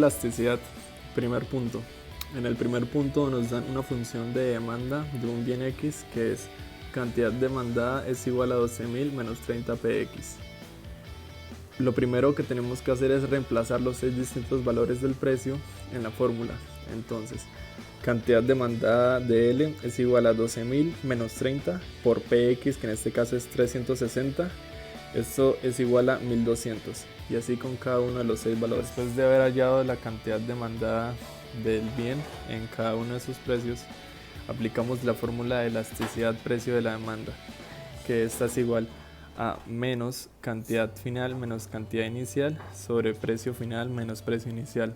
elasticidad. Primer punto. En el primer punto nos dan una función de demanda de un bien X que es cantidad demandada es igual a 12.000 menos 30 px. Lo primero que tenemos que hacer es reemplazar los 6 distintos valores del precio en la fórmula. Entonces, cantidad demandada de L es igual a 12.000 menos 30 por px, que en este caso es 360. Esto es igual a 1200, y así con cada uno de los 6 valores. Después de haber hallado la cantidad demandada del bien en cada uno de sus precios, aplicamos la fórmula de elasticidad precio de la demanda, que esta es igual a menos cantidad final menos cantidad inicial sobre precio final menos precio inicial,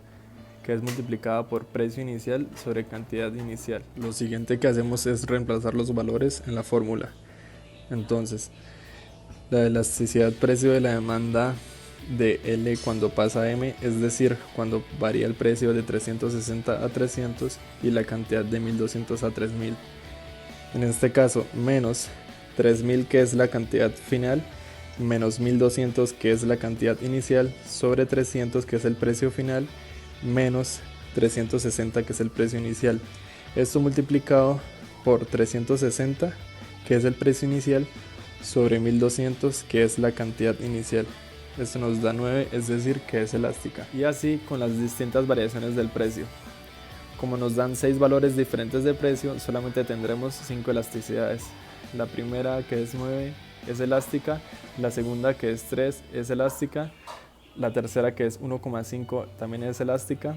que es multiplicada por precio inicial sobre cantidad inicial. Lo siguiente que hacemos es reemplazar los valores en la fórmula. Entonces, la elasticidad precio de la demanda de L cuando pasa a M, es decir, cuando varía el precio de 360 a 300 y la cantidad de 1200 a 3000. En este caso, menos 3000, que es la cantidad final, menos 1200, que es la cantidad inicial, sobre 300, que es el precio final, menos 360, que es el precio inicial. Esto multiplicado por 360, que es el precio inicial, sobre 1200, que es la cantidad inicial. Esto nos da 9, es decir, que es elástica. Y así con las distintas variaciones del precio. Como nos dan 6 valores diferentes de precio, solamente tendremos 5 elasticidades. La primera, que es 9, es elástica. La segunda, que es 3, es elástica. La tercera, que es 1,5, también es elástica.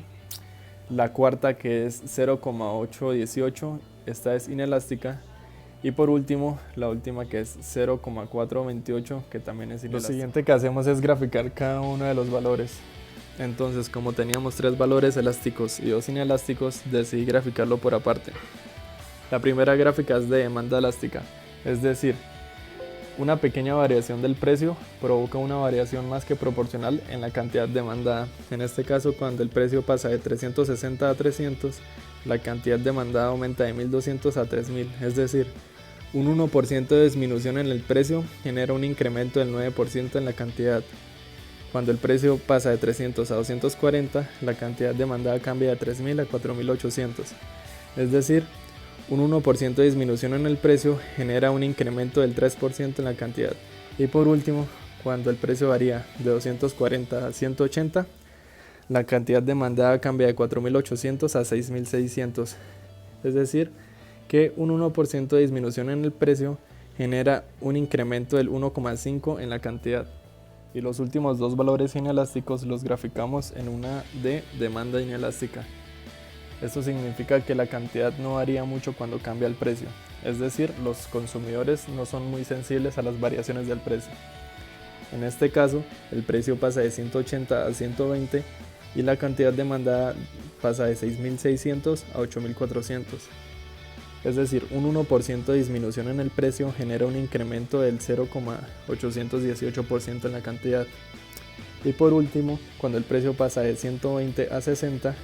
La cuarta, que es 0,818, esta es inelástica. Y por último, la última, que es 0,428, que también es inelástica. Lo siguiente que hacemos es graficar cada uno de los valores. Entonces, como teníamos 3 valores elásticos y 2 inelásticos, decidí graficarlo por aparte. La primera gráfica es de demanda elástica, es decir, una pequeña variación del precio provoca una variación más que proporcional en la cantidad demandada. En este caso, cuando el precio pasa de 360 a 300, la cantidad demandada aumenta de 1200 a 3000, es decir, un 1% de disminución en el precio genera un incremento del 9% en la cantidad. Cuando el precio pasa de 300 a 240, la cantidad demandada cambia de 3000 a 4800. Es decir, un 1% de disminución en el precio genera un incremento del 3% en la cantidad. Y por último, cuando el precio varía de 240 a 180, la cantidad demandada cambia de 4800 a 6600. Es decir, que un 1% de disminución en el precio genera un incremento del 1,5 en la cantidad. Y los últimos 2 valores inelásticos los graficamos en una de demanda inelástica. Esto significa que la cantidad no varía mucho cuando cambia el precio, es decir, los consumidores no son muy sensibles a las variaciones del precio. En este caso, el precio pasa de 180 a 120 y la cantidad demandada pasa de 6.600 a 8.400. Es decir, un 1% de disminución en el precio genera un incremento del 0,818% en la cantidad. Y por último, cuando el precio pasa de 120 a 60,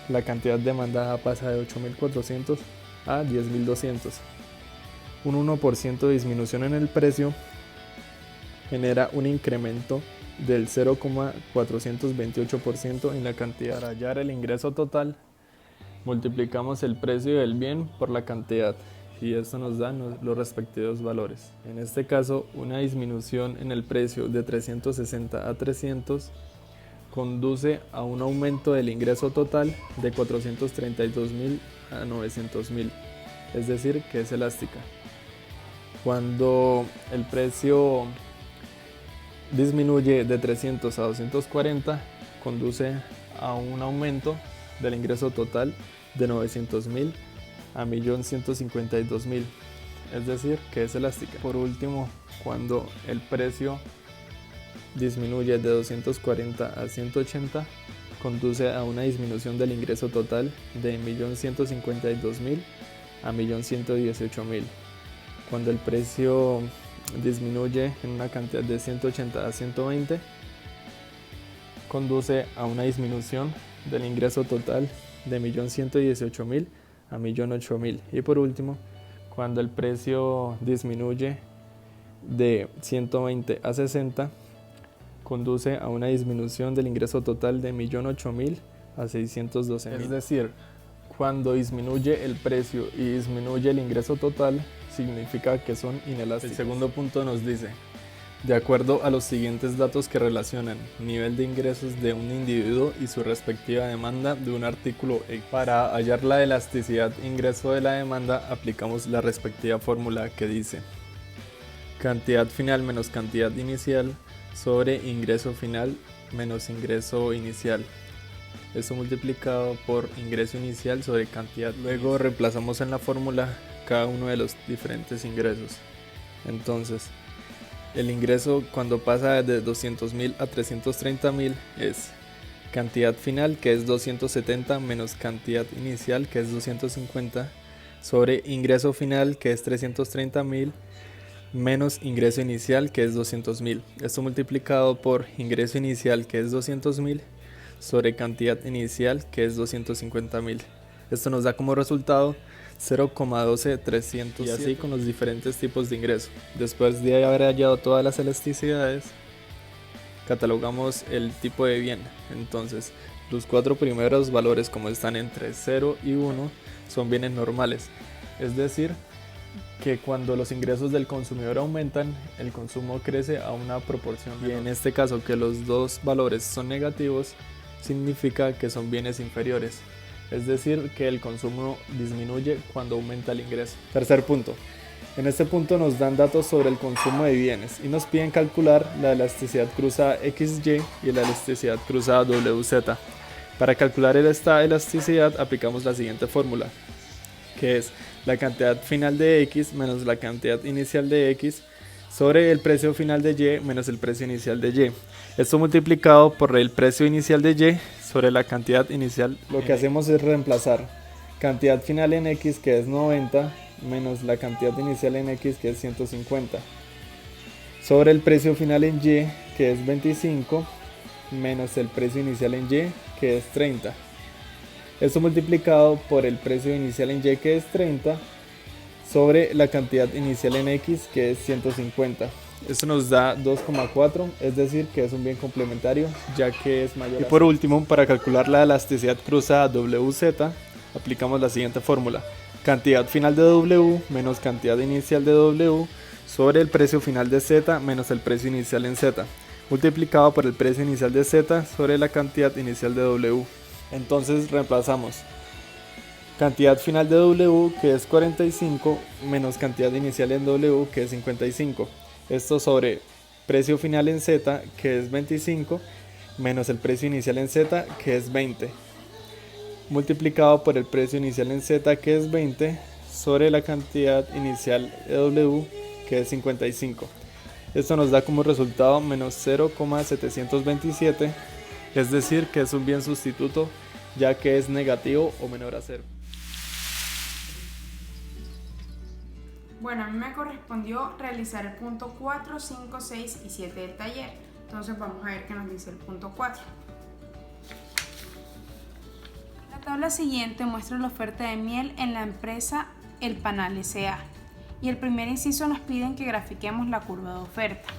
la cantidad demandada pasa de 8.400 a 10.200. Un 1% de disminución en el precio genera un incremento del 0,428% en la cantidad. Para hallar el ingreso total, multiplicamos el precio del bien por la cantidad y esto nos da los respectivos valores. En este caso, una disminución en el precio de 360 a 300 conduce a un aumento del ingreso total de 432.000 a 900.000, es decir, que es elástica. Cuando el precio disminuye de 300 a 240, conduce a un aumento del ingreso total de 900.000 a 1.152.000, es decir, que es elástica. Por último, cuando el precio disminuye de 240 a 180, conduce a una disminución del ingreso total de 1.152.000 a 1.118.000. Cuando el precio disminuye en una cantidad de 180 a 120, conduce a una disminución del ingreso total de 1.118.000 a 1.008.000. Y por último, cuando el precio disminuye de 120 a 60, conduce a una disminución del ingreso total de 1.008.000 a 612.000. Es decir, cuando disminuye el precio y disminuye el ingreso total, significa que son inelásticos. El segundo punto nos dice: de acuerdo a los siguientes datos que relacionan nivel de ingresos de un individuo y su respectiva demanda de un artículo X. Para hallar la elasticidad ingreso de la demanda, aplicamos la respectiva fórmula que dice cantidad final menos cantidad inicial sobre ingreso final menos ingreso inicial. Esto multiplicado por ingreso inicial sobre cantidad. Luego reemplazamos en la fórmula cada uno de los diferentes ingresos. Entonces, el ingreso cuando pasa de 200.000 a 330.000 es cantidad final, que es 270, menos cantidad inicial, que es 250, sobre ingreso final, que es 330.000, menos ingreso inicial, que es 200.000. Esto multiplicado por ingreso inicial, que es 200.000, sobre cantidad inicial, que es 250.000. Esto nos da como resultado 0,12300, y así con los diferentes tipos de ingreso. Después de haber hallado todas las elasticidades, catalogamos el tipo de bien. Entonces, los 4 primeros valores, como están entre 0 y 1, son bienes normales. Es decir, que cuando los ingresos del consumidor aumentan, el consumo crece a una proporción menor. Y en este caso, que los dos valores son negativos, significa que son bienes inferiores. Es decir, que el consumo disminuye cuando aumenta el ingreso. Tercer punto. En este punto nos dan datos sobre el consumo de bienes y nos piden calcular la elasticidad cruzada XY y la elasticidad cruzada WZ. Para calcular esta elasticidad aplicamos la siguiente fórmula, que es la cantidad final de X menos la cantidad inicial de X sobre el precio final de Y menos el precio inicial de Y. Esto multiplicado por el precio inicial de Y sobre la cantidad inicial. Lo que hacemos es reemplazar cantidad final en X, que es 90, menos la cantidad inicial en X, que es 150, sobre el precio final en Y, que es 25, menos el precio inicial en Y, que es 30. Esto multiplicado por el precio inicial en Y, que es 30, sobre la cantidad inicial en X, que es 150. Esto nos da 2,4, es decir, que es un bien complementario, ya que es mayor. Y por último, para calcular la elasticidad cruzada WZ, aplicamos la siguiente fórmula: cantidad final de W menos cantidad inicial de W sobre el precio final de Z menos el precio inicial en Z, multiplicado por el precio inicial de Z sobre la cantidad inicial de W. Entonces reemplazamos cantidad final de W, que es 45, menos cantidad inicial en W, que es 55. Esto sobre precio final en Z, que es 25, menos el precio inicial en Z, que es 20, multiplicado por el precio inicial en Z, que es 20, sobre la cantidad inicial de W, que es 55. Esto nos da como resultado menos 0,727, es decir, que es un bien sustituto, ya que es negativo o menor a 0. Bueno, a mí me correspondió realizar el punto 4, 5, 6 y 7 del taller. Entonces vamos a ver qué nos dice el punto 4. La tabla siguiente muestra la oferta de miel en la empresa El Panal S.A. Y el primer inciso nos piden que grafiquemos la curva de oferta.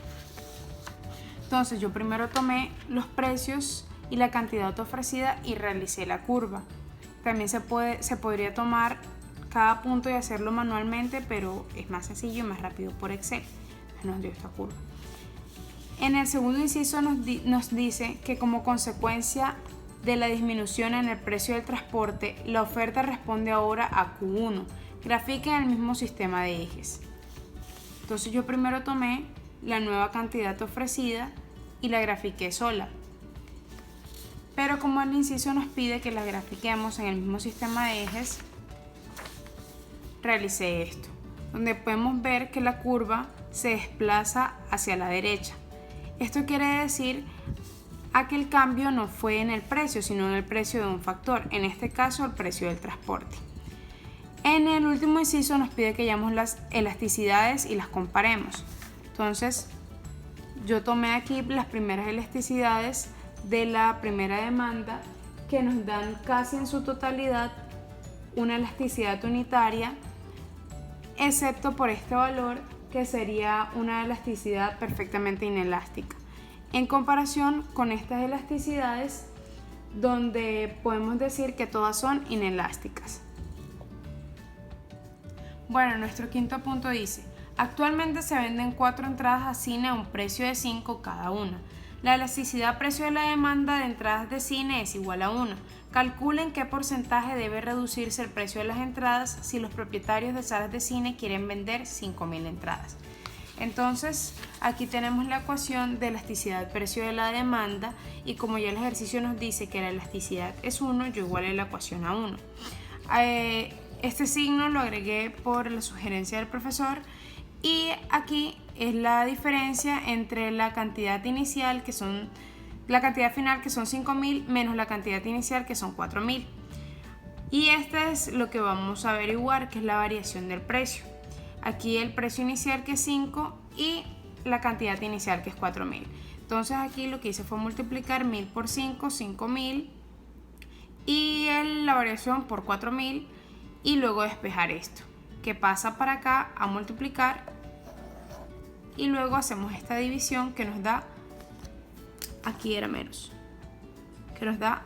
Entonces yo primero tomé los precios y la cantidad ofrecida y realicé la curva. También se podría tomar cada punto y hacerlo manualmente, pero es más sencillo y más rápido por Excel. Nos dio esta curva. En el segundo inciso nos dice que como consecuencia de la disminución en el precio del transporte, la oferta responde ahora a Q1. Grafiquen el mismo sistema de ejes. Entonces yo primero tomé la nueva cantidad ofrecida y la grafiqué sola. Pero como el inciso nos pide que la grafiquemos en el mismo sistema de ejes, realicé esto, donde podemos ver que la curva se desplaza hacia la derecha. Esto quiere decir a que el cambio no fue en el precio, sino en el precio de un factor, en este caso el precio del transporte. En el último inciso nos pide que hallemos las elasticidades y las comparemos. Entonces yo tomé aquí las primeras elasticidades de la primera demanda, que nos dan casi en su totalidad una elasticidad unitaria, excepto por este valor, que sería una elasticidad perfectamente inelástica. En comparación con estas elasticidades, donde podemos decir que todas son inelásticas. Bueno, nuestro quinto punto dice: actualmente se venden 4 entradas a cine a un precio de 5 cada una. La elasticidad precio de la demanda de entradas de cine es igual a 1. Calculen qué porcentaje debe reducirse el precio de las entradas si los propietarios de salas de cine quieren vender 5.000 entradas. Entonces, aquí tenemos la ecuación de elasticidad precio de la demanda, y como ya el ejercicio nos dice que la elasticidad es 1, yo igualé la ecuación a 1. Este signo lo agregué por la sugerencia del profesor, y aquí es la diferencia entre la cantidad inicial, que son la cantidad final, que son 5.000, menos la cantidad inicial, que son 4.000. Y este es lo que vamos a averiguar, que es la variación del precio. Aquí el precio inicial, que es 5, y la cantidad inicial, que es 4.000. Entonces aquí lo que hice fue multiplicar 1.000 por 5, 5.000, y la variación por 4.000, y luego despejar esto, que pasa para acá a multiplicar, y luego hacemos esta división que nos da, aquí era menos, que nos da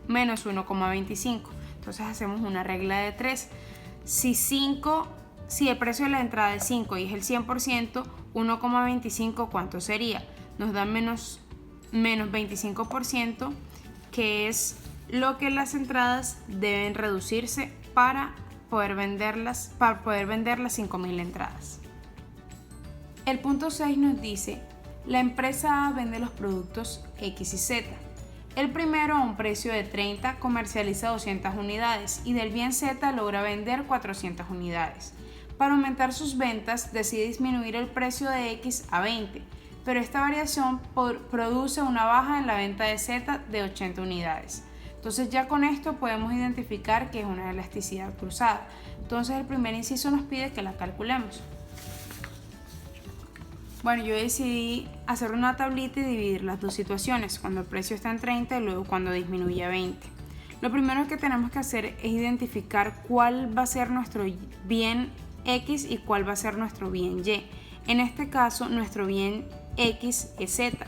menos 1,25. Entonces hacemos una regla de 3. Si el precio de la entrada es 5 y es el 100%, 1,25 ¿cuánto sería? Nos da menos 25%, que es lo que las entradas deben reducirse para poder vender las 5.000 entradas. El punto 6 nos dice: la empresa A vende los productos X y Z. El primero, a un precio de 30, comercializa 200 unidades y del bien Z logra vender 400 unidades. Para aumentar sus ventas, decide disminuir el precio de X a 20, pero esta variación produce una baja en la venta de Z de 80 unidades. Entonces ya con esto podemos identificar que es una elasticidad cruzada. Entonces el primer inciso nos pide que la calculemos. Bueno, yo decidí hacer una tablita y dividir las dos situaciones, cuando el precio está en 30 y luego cuando disminuye a 20. Lo primero que tenemos que hacer es identificar cuál va a ser nuestro bien X y cuál va a ser nuestro bien Y. En este caso, nuestro bien X es Z,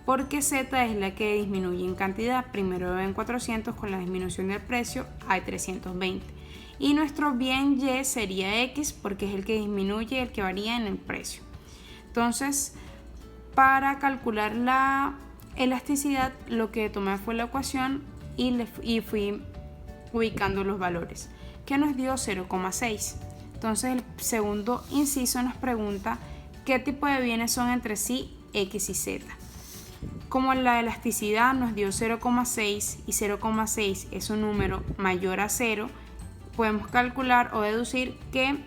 porque Z es la que disminuye en cantidad. Primero ven 400, con la disminución del precio hay 320. Y nuestro bien Y sería X, porque es el que disminuye, el que varía en el precio. Entonces, para calcular la elasticidad, lo que tomé fue la ecuación y fui ubicando los valores, que nos dio 0,6. Entonces, el segundo inciso nos pregunta qué tipo de bienes son entre sí X y Z. Como la elasticidad nos dio 0,6 y 0,6 es un número mayor a 0, podemos calcular o deducir que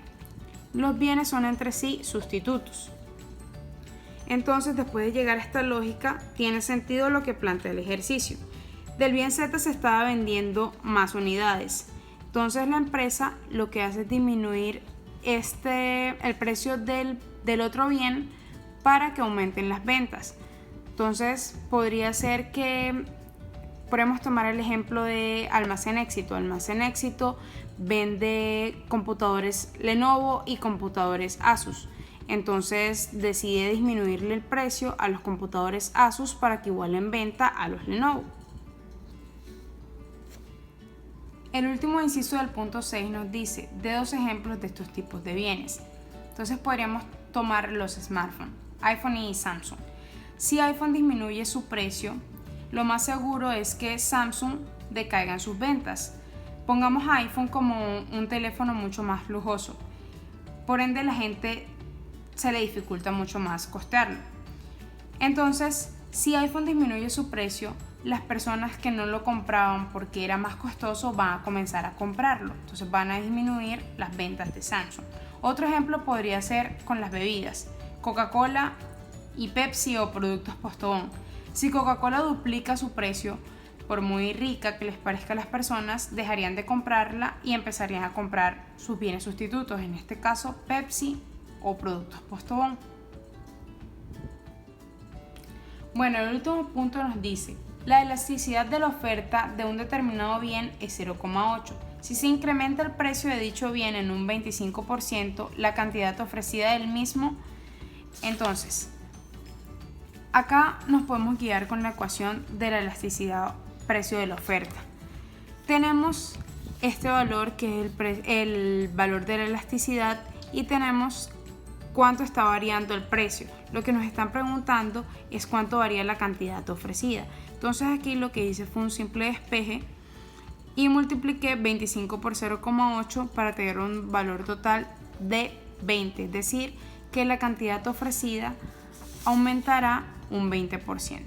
los bienes son entre sí sustitutos. Entonces, después de llegar a esta lógica, tiene sentido lo que plantea el ejercicio. Del bien Z se estaba vendiendo más unidades. Entonces, la empresa lo que hace es disminuir el precio del otro bien para que aumenten las ventas. Entonces, podría ser que podemos tomar el ejemplo de Almacén Éxito. Almacén Éxito vende computadores Lenovo y computadores Asus. Entonces decide disminuirle el precio a los computadores Asus para que igualen venta a los Lenovo. El último inciso del punto 6 nos dice de 2 ejemplos de estos tipos de bienes. Entonces podríamos tomar los smartphones, iPhone y Samsung. Si iPhone disminuye su precio, lo más seguro es que Samsung decaiga en sus ventas. Pongamos iPhone como un teléfono mucho más lujoso. Por ende, la gente se le dificulta mucho más costearlo. Entonces, si iPhone disminuye su precio, las personas que no lo compraban porque era más costoso van a comenzar a comprarlo. Entonces van a disminuir las ventas de Samsung. Otro ejemplo podría ser con las bebidas. Coca-Cola y Pepsi o productos Postobón. Si Coca-Cola duplica su precio, por muy rica que les parezca a las personas, dejarían de comprarla y empezarían a comprar sus bienes sustitutos, en este caso Pepsi o productos Postobón. Bueno, el último punto nos dice: la elasticidad de la oferta de un determinado bien es 0,8. Si se incrementa el precio de dicho bien en un 25%, la cantidad ofrecida del mismo. Entonces, acá nos podemos guiar con la ecuación de la elasticidad precio de la oferta. Tenemos este valor que es el valor de la elasticidad y tenemos cuánto está variando el precio. Lo que nos están preguntando es cuánto varía la cantidad ofrecida. Entonces aquí lo que hice fue un simple despeje y multipliqué 25 por 0,8 para tener un valor total de 20, es decir, que la cantidad ofrecida aumentará un 20%.